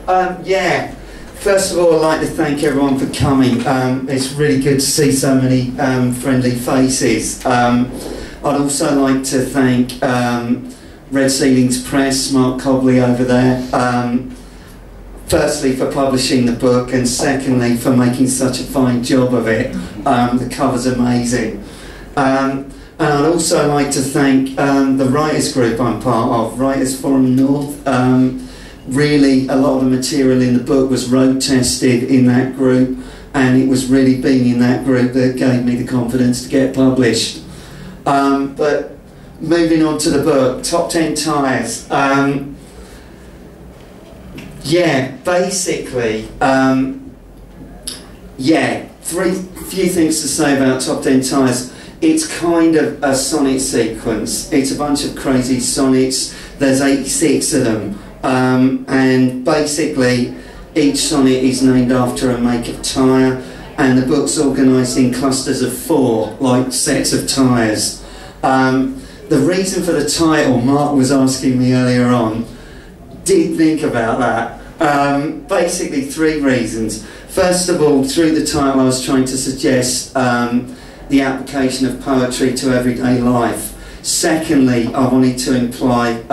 Yeah, first of all, I'd like to thank everyone for coming. It's really good to see so many friendly faces. I'd also like to thank Red Ceilings Press, Mark Cobley over there, firstly for publishing the book, and secondly for making such a fine job of it. The cover's amazing. And I'd also like to thank the writers group I'm part of, Writers Forum North. Really, a lot of the material in the book was road tested in that group, and it was really being in that group that gave me the confidence to get published. But moving on to the book, Top 10 Tyres. Yeah, basically, few things to say about Top 10 Tyres. It's kind of a sonnet sequence. It's a bunch of crazy sonnets. There's 86 of them. And basically each sonnet is named after a make of tyre, and the book's organised in clusters of 4, like sets of tyres. The reason for the title, Mark was asking me earlier on, did think about that. Basically 3 reasons. First of all, through the title I was trying to suggest the application of poetry to everyday life. Secondly, I wanted to imply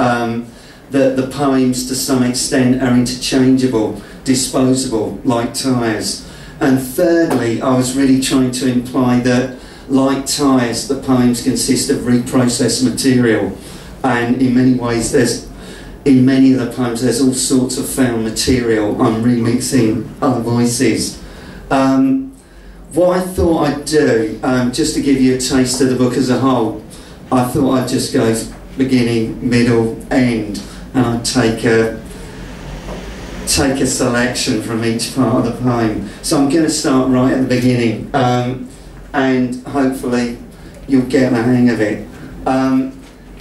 that the poems to some extent are interchangeable, disposable, like tyres. And thirdly, I was really trying to imply that, like tyres, the poems consist of reprocessed material, and in many ways in many of the poems there's all sorts of found material. I'm remixing other voices. What I thought I'd do, just to give you a taste of the book as a whole, I thought I'd just go beginning, middle, end, and I'd take a selection from each part of the poem. So I'm going to start right at the beginning, and hopefully you'll get the hang of it.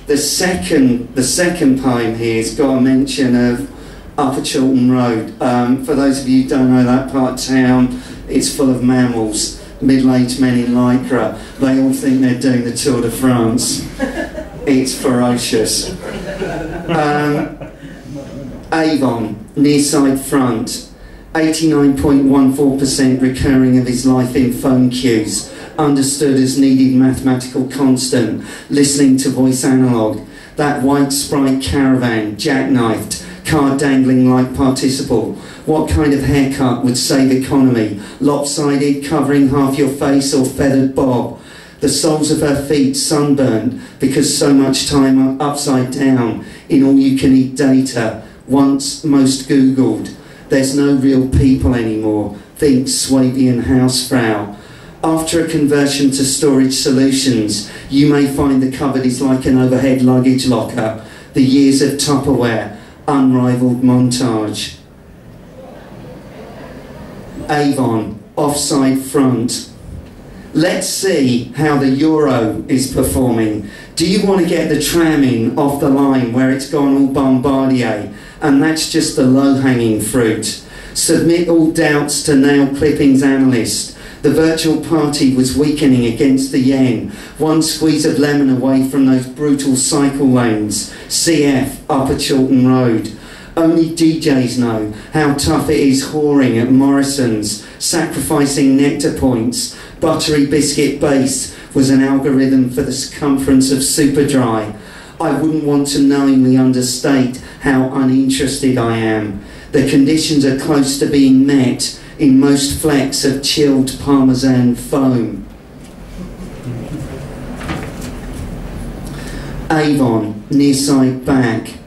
The second poem here has got a mention of Upper Chiltern Road. For those of you who don't know that part of town, it's full of mammals, middle-aged men in lycra. They all think they're doing the Tour de France. It's ferocious. Avon, near side front, 89.14% recurring of his life in phone queues, understood as needed mathematical constant, listening to voice analogue, that white Sprite caravan, jackknifed, car dangling like participle. What kind of haircut would save economy? Lopsided, covering half your face, or feathered bob? The soles of her feet sunburned because so much time upside down in all-you-can-eat data, once most Googled. There's no real people anymore, thinks Swabian housefrau. After a conversion to storage solutions, you may find the cupboard is like an overhead luggage locker. The years of Tupperware, unrivaled montage. Avon, offside front. Let's see how the Euro is performing. Do you want to get the tram in off the line where it's gone all Bombardier? And that's just the low-hanging fruit. Submit all doubts to nail clippings analyst. The virtual party was weakening against the yen. One squeeze of lemon away from those brutal cycle lanes. CF, Upper Chiltern Road. Only DJs know how tough it is whoring at Morrison's, sacrificing nectar points. Buttery biscuit base was an algorithm for the circumference of Superdry. I wouldn't want to knowingly understate how uninterested I am. The conditions are close to being met in most flecks of chilled Parmesan foam. Avon, near side back.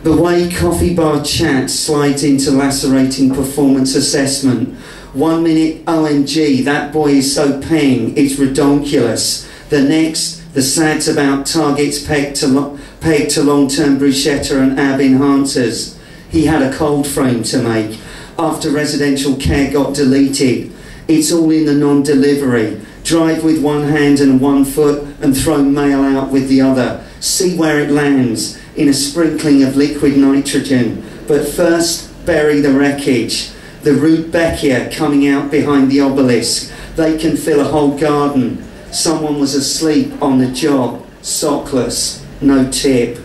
The way coffee bar chat slides into lacerating performance assessment. 1 minute, OMG, that boy is so peng, it's redonkulous. The next, the sads about targets pegged to long-term bruschetta and ab enhancers. He had a cold frame to make after residential care got deleted. It's all in the non-delivery. Drive with one hand and 1 foot and throw mail out with the other. See where it lands, in a sprinkling of liquid nitrogen. But first, bury the wreckage. The Rudbeckia coming out behind the obelisk. They can fill a whole garden. Someone was asleep on the job, sockless, no tip.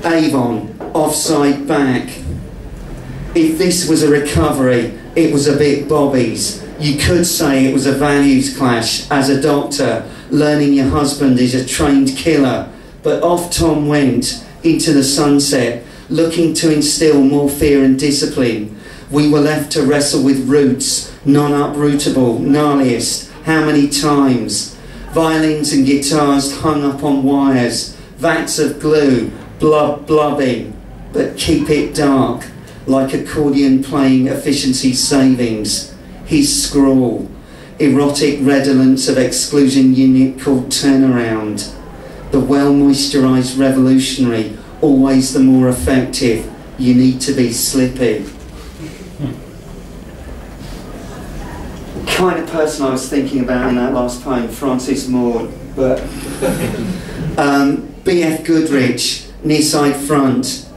Avon, offside back. If this was a recovery, it was a bit Bobby's. You could say it was a values clash. As a doctor, learning your husband is a trained killer. But off Tom went into the sunset, looking to instill more fear and discipline. We were left to wrestle with roots, non-uprootable, gnarliest. How many times? Violins and guitars hung up on wires, vats of glue, blubbing, but keep it dark, like accordion playing efficiency savings. His scrawl, erotic redolence of exclusion unit called turnaround. The well-moisturised revolutionary, always the more effective. You need to be slippy. Kind of person I was thinking about in that last poem, Francis Maud, but B.F. Goodrich, near side front.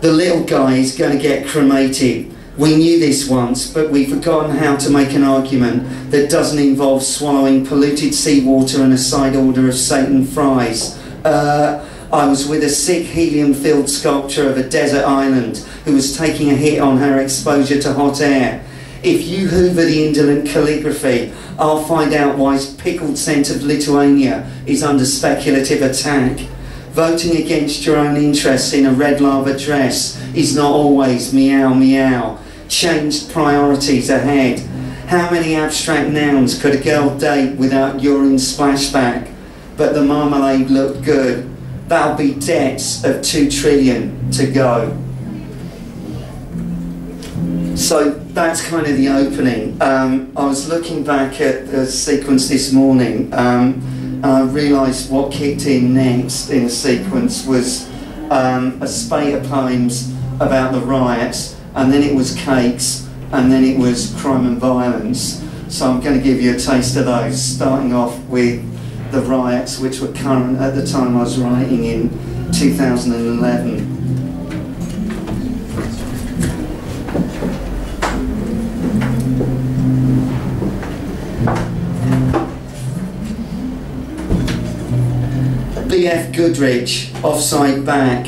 The little guy is going to get cremated. We knew this once, but we've forgotten how to make an argument that doesn't involve swallowing polluted seawater and a side order of Satan fries. I was with a sick helium-filled sculpture of a desert island who was taking a hit on her exposure to hot air. If you hoover the indolent calligraphy, I'll find out why his pickled scent of Lithuania is under speculative attack. Voting against your own interests in a red lava dress is not always meow meow. Changed priorities ahead. How many abstract nouns could a girl date without urine splashback? But the marmalade looked good. That'll be debts of 2 trillion to go. So that's kind of the opening. I was looking back at the sequence this morning and I realised what kicked in next in the sequence was a spate of poems about the riots, and then it was cakes, and then it was crime and violence. So I'm going to give you a taste of those, starting off with the riots, which were current at the time I was writing in 2011. B.F. Goodrich, offside back.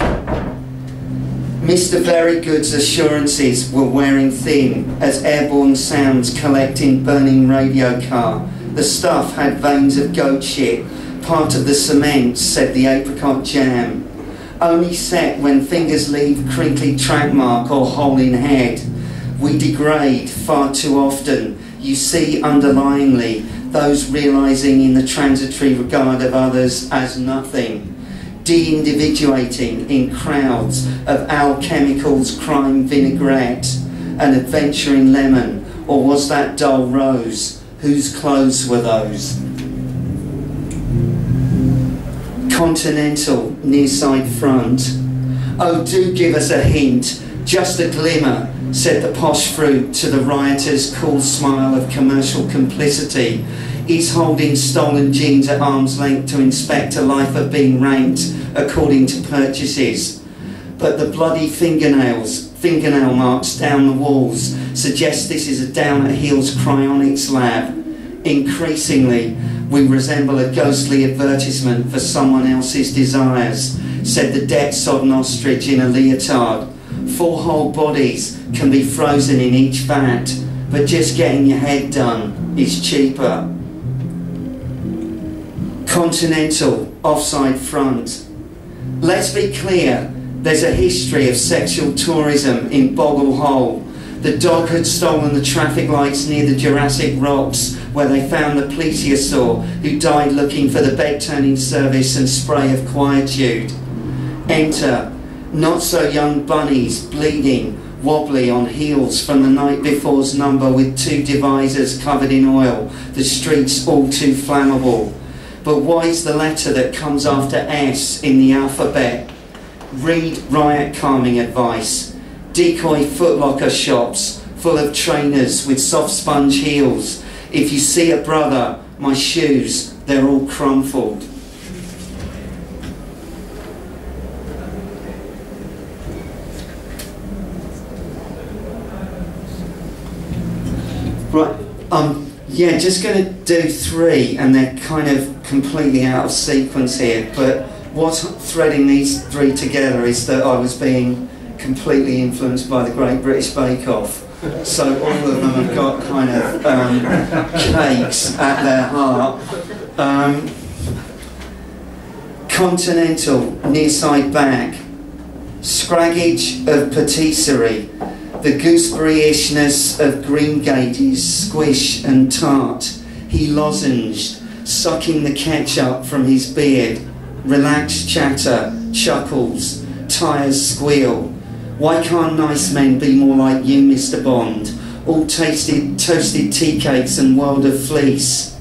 Mr. Verygood's assurances were wearing thin as airborne sounds collect in burning radio car. The stuff had veins of goat shit, part of the cement, said the apricot jam. Only set when fingers leave crinkly track mark or hole in head. We degrade far too often. You see underlyingly those realising in the transitory regard of others as nothing, de-individuating in crowds of alchemicals, crime vinaigrette, an adventuring lemon, or was that dull rose? Whose clothes were those? Continental, near side front. Oh, do give us a hint, just a glimmer, said the posh fruit to the rioter's cool smile of commercial complicity. He's holding stolen jeans at arm's length to inspect a life of being ranked according to purchases. But the bloody fingernail marks down the walls suggest this is a down at heels cryonics lab. Increasingly, we resemble a ghostly advertisement for someone else's desires, said the debt-sodden ostrich in a leotard. 4 whole bodies can be frozen in each vat, but just getting your head done is cheaper. Continental, offside front. Let's be clear, there's a history of sexual tourism in Boggle Hole. The dog had stolen the traffic lights near the Jurassic Rocks, where they found the plesiosaur who died looking for the bed-turning service and spray of quietude. Enter not-so-young bunnies, bleeding, wobbly on heels from the night before's number with 2 divisors covered in oil, the streets all too flammable. But why's the letter that comes after S in the alphabet? Read riot calming advice. Decoy footlocker shops full of trainers with soft sponge heels. If you see a brother, my shoes, they're all crumpled. Right, yeah, just going to do 3, and they're kind of completely out of sequence here, but what's threading these three together is that I was being completely influenced by the Great British Bake Off. So all of them have got kind of cakes at their heart. Continental, near side back. Scraggage of patisserie. The gooseberry-ishness of greengages, squish and tart. He lozenged, sucking the ketchup from his beard. Relaxed chatter, chuckles, tyres squeal. Why can't nice men be more like you, Mr. Bond? All toasted tea cakes and world of fleece.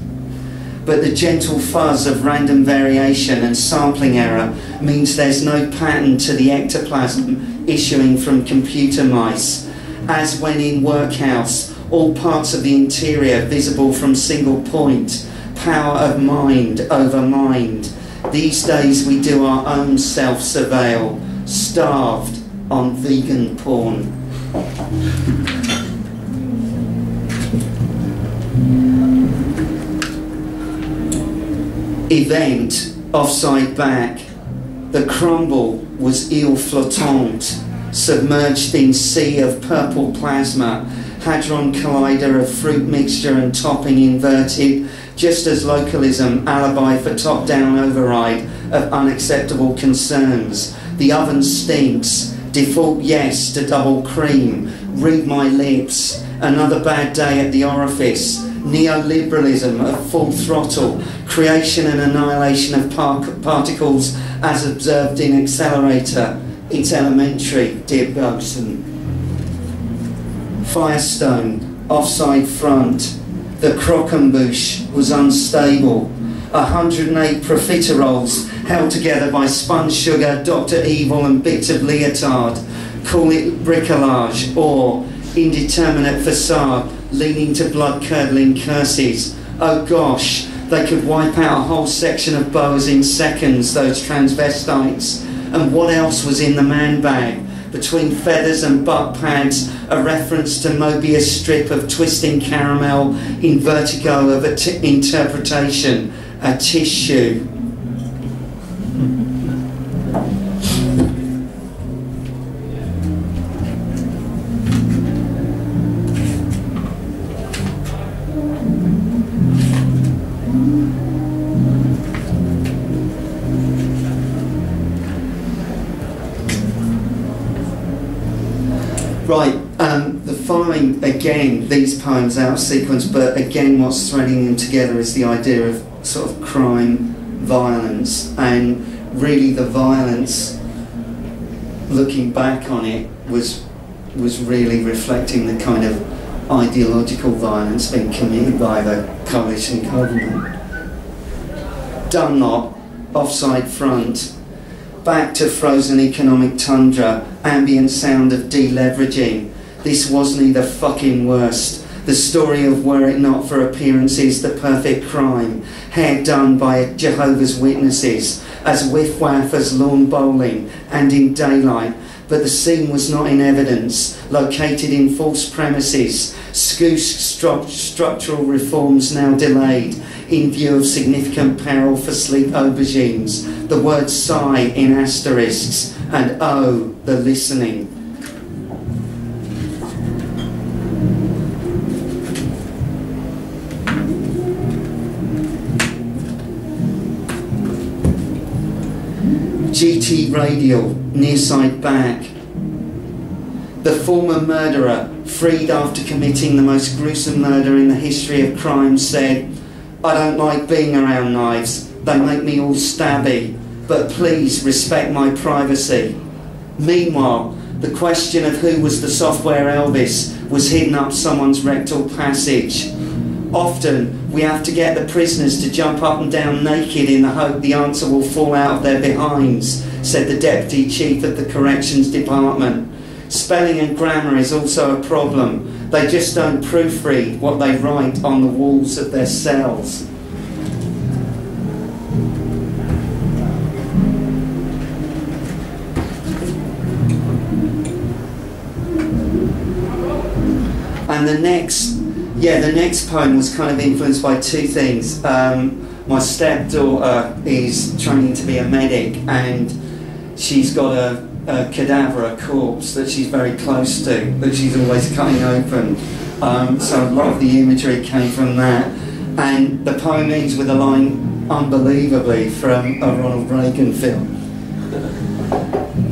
But the gentle fuzz of random variation and sampling error means there's no pattern to the ectoplasm issuing from computer mice, as when in Workhouse, all parts of the interior visible from single point, power of mind over mind. These days we do our own self-surveil, starved on vegan porn. Event, offside back. The crumble was île flottante, submerged in sea of purple plasma, hadron collider of fruit mixture and topping inverted, just as localism alibi for top-down override of unacceptable concerns. The oven stinks, default yes to double cream, read my lips, another bad day at the orifice, neoliberalism at full throttle, creation and annihilation of particles as observed in accelerator. It's elementary, dear Bergson. Firestone, offside front. The croquembouche was unstable. 108 profiteroles held together by spun sugar, Dr. Evil and bits of leotard. Call it bricolage or indeterminate facade leading to blood-curdling curses. Oh gosh, they could wipe out a whole section of boas in seconds, those transvestites. And what else was in the man bag? Between feathers and butt pads, a reference to Mobius strip of twisting caramel in vertigo of interpretation, a tissue. Right, the following, again, these poems out of sequence, but again what's threading them together is the idea of sort of crime, violence, and really the violence, looking back on it, was really reflecting the kind of ideological violence being committed by the coalition government. Dunlop, offside front. Back to frozen economic tundra, ambient sound of deleveraging. This wasn't the fucking worst. The story of were it not for appearances, the perfect crime. Hair done by Jehovah's Witnesses, as whiff-waff as lawn bowling, and in daylight. But the scene was not in evidence, located in false premises, structural reforms now delayed, in view of significant peril for sleep aubergines, the word sigh in asterisks, and oh, the listening. GT Radial, near side back. The former murderer, freed after committing the most gruesome murder in the history of crime, said, "I don't like being around knives, they make me all stabby, but please respect my privacy." Meanwhile, the question of who was the software Elvis was hidden up someone's rectal passage. Often, we have to get the prisoners to jump up and down naked in the hope the answer will fall out of their behinds, said the Deputy Chief of the Corrections Department. Spelling and grammar is also a problem. They just don't proofread what they write on the walls of their cells. And the next poem was kind of influenced by two things. My stepdaughter is training to be a medic, and she's got a cadaver, a corpse that she's very close to, that she's always cutting open. So a lot of the imagery came from that. And the poem ends with a line, unbelievably, from a Ronald Reagan film.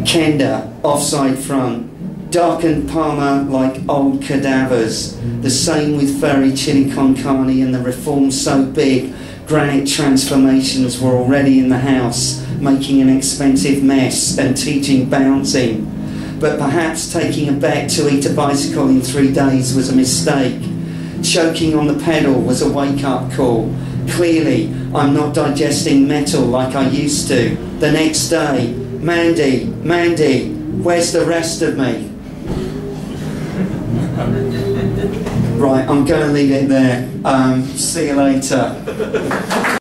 Kenda, offside front, darkened Palmer like old cadavers. The same with furry chili con carne, and the reforms so big, granite transformations were already in the house, making an expensive mess and teaching bouncing. But perhaps taking a bet to eat a bicycle in 3 days was a mistake. Choking on the pedal was a wake-up call. Clearly, I'm not digesting metal like I used to. The next day, Mandy, where's the rest of me? Right, I'm going to leave it there. See you later.